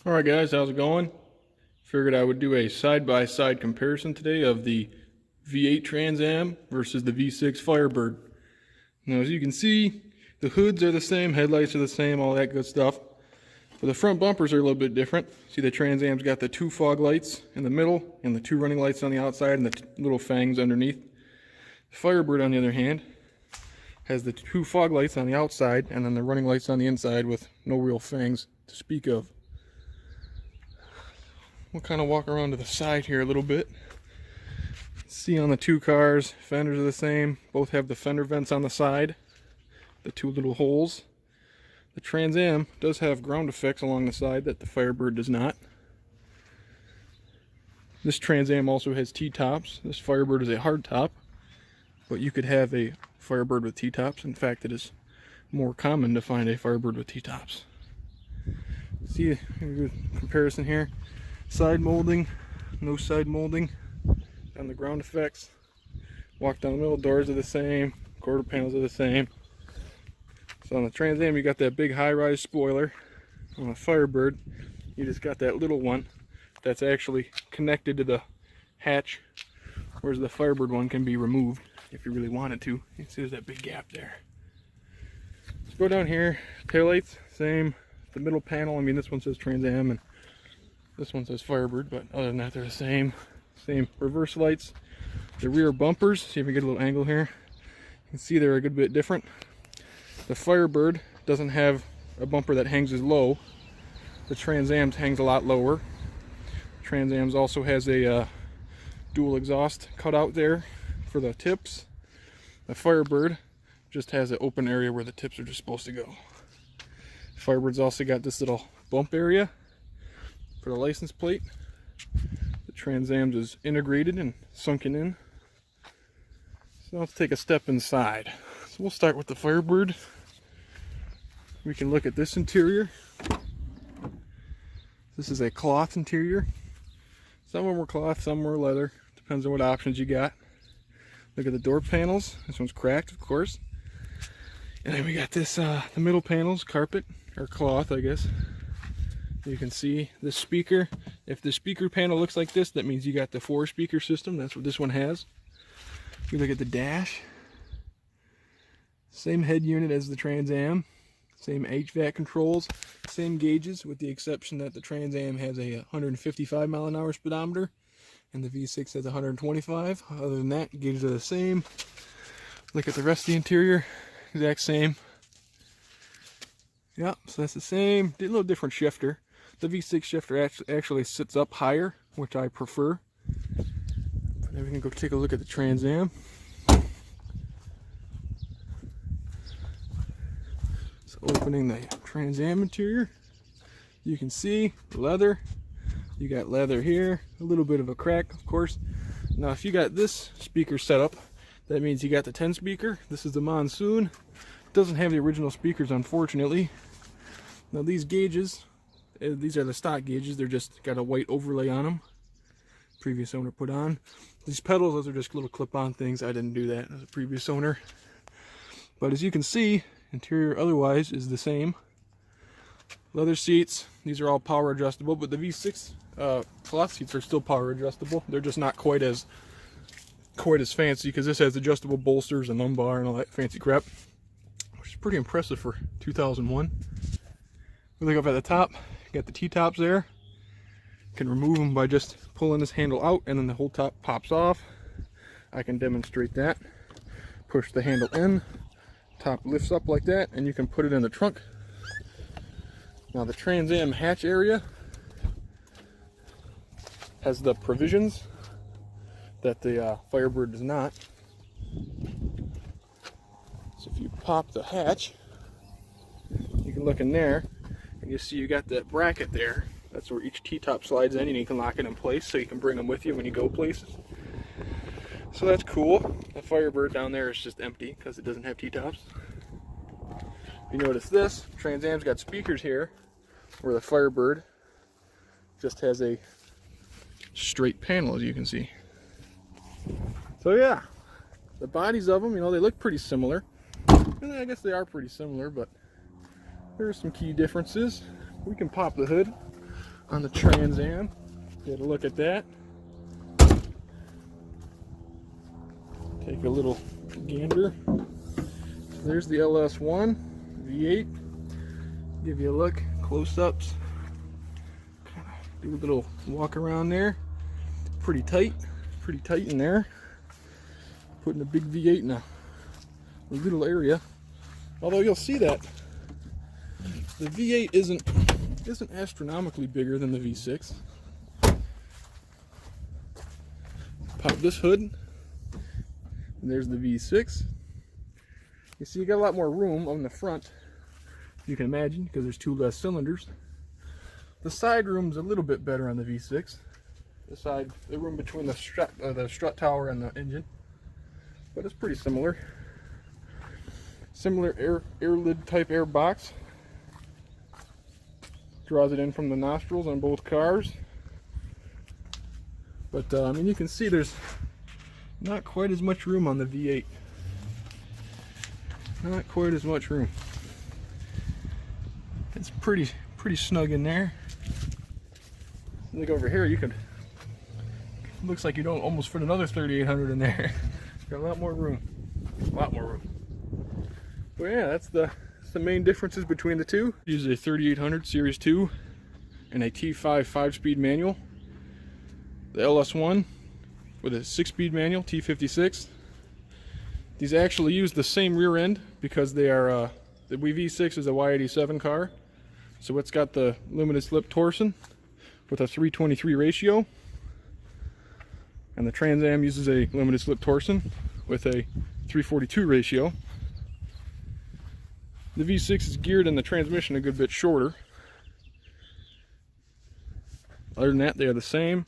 Alright guys, how's it going? Figured I would do a side-by-side comparison today of the V8 Trans Am versus the V6 Firebird. Now as you can see, the hoods are the same, headlights are the same, all that good stuff. But the front bumpers are a little bit different. See, the Trans Am's got the two fog lights in the middle and the two running lights on the outside and the little fangs underneath. The Firebird, on the other hand, has the two fog lights on the outside and then the running lights on the inside with no real fangs to speak of. We'll kind of walk around to the side here a little bit. See, on the two cars, fenders are the same. Both have the fender vents on the side, the two little holes. The Trans Am does have ground effects along the side that the Firebird does not. This Trans Am also has T-tops. This Firebird is a hard top, but you could have a Firebird with T-tops. In fact, it is more common to find a Firebird with T-tops. See a good comparison here. Side molding, no side molding. On the ground effects, walk down the middle, doors are the same, quarter panels are the same. So on the Trans Am you got that big high-rise spoiler. On the Firebird you just got that little one that's actually connected to the hatch, whereas the Firebird one can be removed if you really wanted to. You can see there's that big gap there. Let's go down here. Taillights, same. The middle panel, I mean, this one says Trans Am and this one says Firebird, but other than that they're the same. Same reverse lights. The rear bumpers, see if we get a little angle here. You can see they're a good bit different. The Firebird doesn't have a bumper that hangs as low. The Trans Am's hangs a lot lower. Trans Am's also has a dual exhaust cut out there for the tips. The Firebird just has an open area where the tips are just supposed to go. Firebird's also got this little bump area for the license plate. The Trans Am's is integrated and sunken in. So let's take a step inside. So we'll start with the Firebird. We can look at this interior. This is a cloth interior. Some of them were cloth, some were leather. Depends on what options you got. Look at the door panels. This one's cracked, of course. And then we got this, the middle panels, carpet, or cloth, I guess. You can see this speaker. If the speaker panel looks like this, that means you got the 4-speaker system. That's what this one has. If you look at the dash, same head unit as the Trans Am, same HVAC controls, same gauges, with the exception that the Trans Am has a 155 mile an hour speedometer and the V6 has 125. Other than that, gauges are the same. Look at the rest of the interior, exact same. Yeah, so that's the same. A little different shifter. The V6 shifter actually sits up higher, which I prefer. But then we can go take a look at the Trans Am. So opening the Trans Am interior, you can see leather. You got leather here, a little bit of a crack, of course. Now if you got this speaker set up, that means you got the 10 speaker. This is the Monsoon. It doesn't have the original speakers, unfortunately. Now these gauges, these are the stock gauges. They're just got a white overlay on them. Previous owner put on. These pedals, those are just little clip-on things. I didn't do that as a previous owner. But as you can see, interior otherwise is the same. Leather seats. These are all power adjustable, but the V6 cloth seats are still power adjustable. They're just not quite as fancy because this has adjustable bolsters and lumbar and all that fancy crap, which is pretty impressive for 2001. We look up at the top, you got the T-tops there. You can remove them by just pulling this handle out and then the whole top pops off. I can demonstrate that. Push the handle in, top lifts up like that, and you can put it in the trunk. Now the Trans Am hatch area has the provisions that the Firebird does not. So if you pop the hatch, you can look in there and you see you got that bracket there. That's where each T-top slides in and you can lock it in place so you can bring them with you when you go places. So that's cool. The Firebird down there is just empty because it doesn't have T-tops. You notice this, Trans Am's got speakers here where the Firebird just has a straight panel, as you can see. So yeah, the bodies of them, you know, they look pretty similar. And I guess they are pretty similar, but there are some key differences. We can pop the hood. on the Trans Am. Get a look at that. Take a little gander. There's the LS1 V8. Give you a look, close-ups. Kind of do a little walk around there. Pretty tight in there. Putting a big V8 in a little area. Although you'll see that the V8 isn't astronomically bigger than the V6. Pop this hood, and there's the V6. You see you got a lot more room on the front, you can imagine, because there's 2 less cylinders. The side room's a little bit better on the V6. The room between the strut tower and the engine, but it's pretty similar. Similar air lid type air box. Draws it in from the nostrils on both cars. But I mean, you can see there's not quite as much room on the V8. Not quite as much room. It's pretty snug in there. Look over here, you could. Looks like you don't almost fit another 3800 in there. Got a lot more room. A lot more room. But yeah, that's the main differences between the two. Use a 3800 Series 2 and a T5 5-speed manual. The LS1 with a 6-speed manual, T56. These actually use the same rear end because they are the V6 is a Y87 car, so it's got the limited slip torsion with a 3:23 ratio, and the Trans Am uses a limited slip torsion with a 3:42 ratio. The V6 is geared in the transmission a good bit shorter. Other than that, they are the same.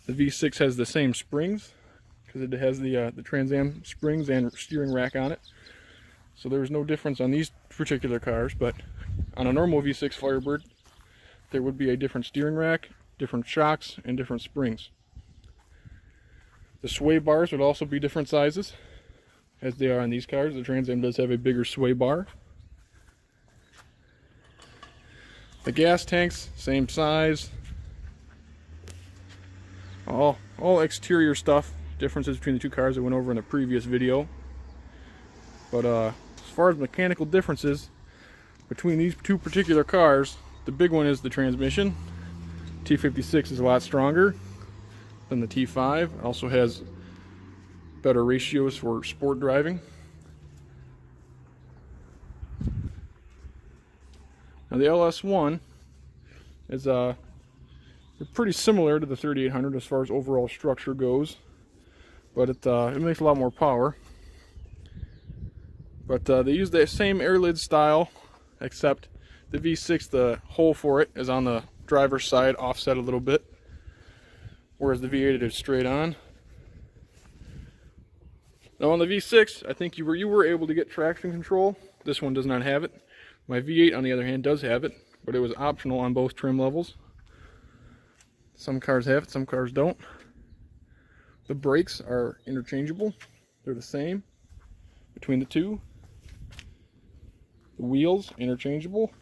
The V6 has the same springs because it has the Trans Am springs and steering rack on it. So there's no difference on these particular cars, but on a normal V6 Firebird, there would be a different steering rack, different shocks, and different springs. The sway bars would also be different sizes, as they are on these cars. The Trans Am does have a bigger sway bar. The gas tanks, same size. All exterior stuff. Differences between the two cars I went over in a previous video. But as far as mechanical differences between these two particular cars, the big one is the transmission. T56 is a lot stronger than the T5. It also has better ratios for sport driving. Now the LS1 is pretty similar to the 3800 as far as overall structure goes, but it makes a lot more power. But they use the same air lid style, except the V6, the hole for it is on the driver's side, offset a little bit, whereas the V8 is straight on. Now on the V6, I think you were able to get traction control. This one does not have it. My V8, on the other hand, does have it, but it was optional on both trim levels. Some cars have it, some cars don't. The brakes are interchangeable. They're the same between the two. The wheels, interchangeable.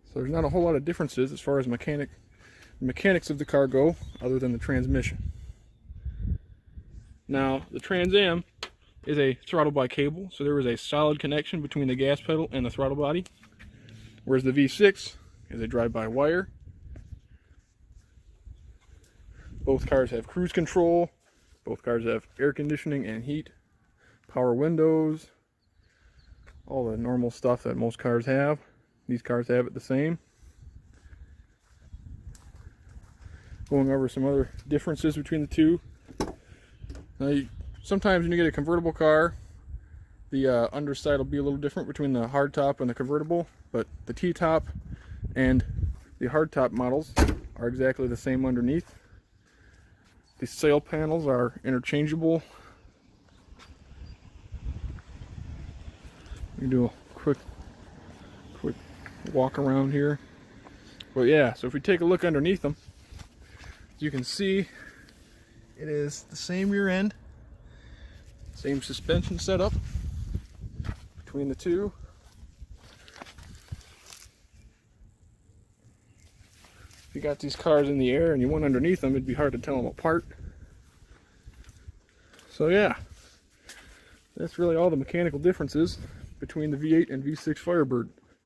So there's not a whole lot of differences as far as mechanics of the car go, other than the transmission. Now, the Trans Am is a throttle by cable, so there is a solid connection between the gas pedal and the throttle body, whereas the V6 is a drive-by-wire. Both cars have cruise control. Both cars have air conditioning and heat, power windows, all the normal stuff that most cars have. These cars have it the same. Going over some other differences between the two. Now, sometimes when you get a convertible car, the underside will be a little different between the hardtop and the convertible, but the T-top and the hardtop models are exactly the same underneath. The sail panels are interchangeable. We can do a quick walk around here. But yeah, so if we take a look underneath them, you can see it is the same rear end, same suspension setup between the two. If you got these cars in the air and you went underneath them, it'd be hard to tell them apart. So yeah, that's really all the mechanical differences between the V8 and V6 Firebird.